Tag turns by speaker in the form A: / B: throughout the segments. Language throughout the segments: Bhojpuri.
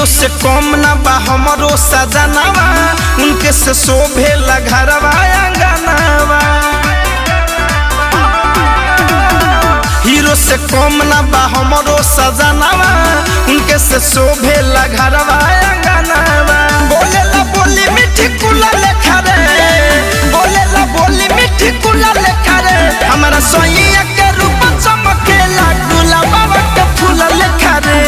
A: हीरो से कम ना बा हमरो सजनावा, उनके से शोभे घरवा अंगनावा। हीरो से कम ना बा हमरो सजनावा, उनके से शोभे घरवा अंगनावा। बोलेला बोली मीठी कुला लेखा रे, बोलेला बोली मीठी कुला लेखा रे, हमारा सोइया के रूप चमकेला गुलाबा के फूल लेखा रे।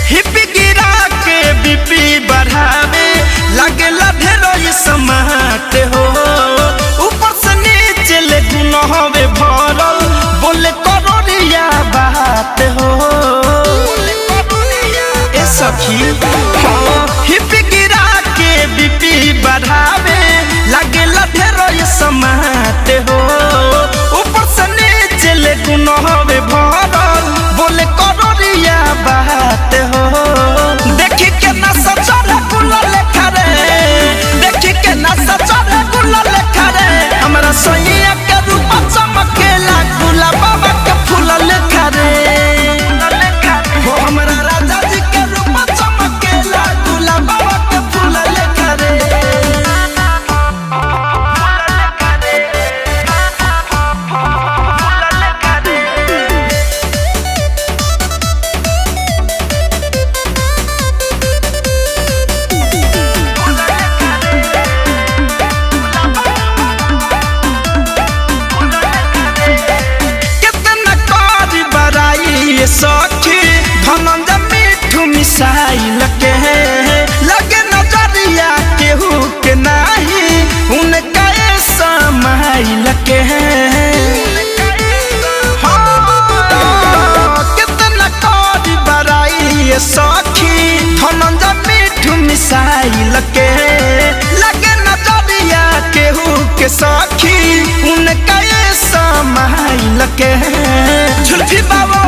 A: हिप्पी गिरा के बीपी बढ़ावे लगे ढेरो ये समाते हो। ऊपर से नीचे ले गुनहवे भरल, बोले करोड़िया बात हो। देखी के ना सचरे गुला लेखा रे, देखी के ना सचरे गुला लेखा रे, हमारा सोइया के रूप चमकेला गुलाबा के फूल लेखा रे। हो हमारा राजा जी के रूप चमकेला गुलाबा के फूल लेखा रे। कितना कारी बराई सखी धनंजय मिठू मिसाइल के लगे नजरिया केहू के नाही, उनका समाइल के। कितना कारी बराई सखी धनंजय मिठू मिसाइल के लगे नजरिया केहू के सखी, उनका समाइल के। झुल्फी बाबा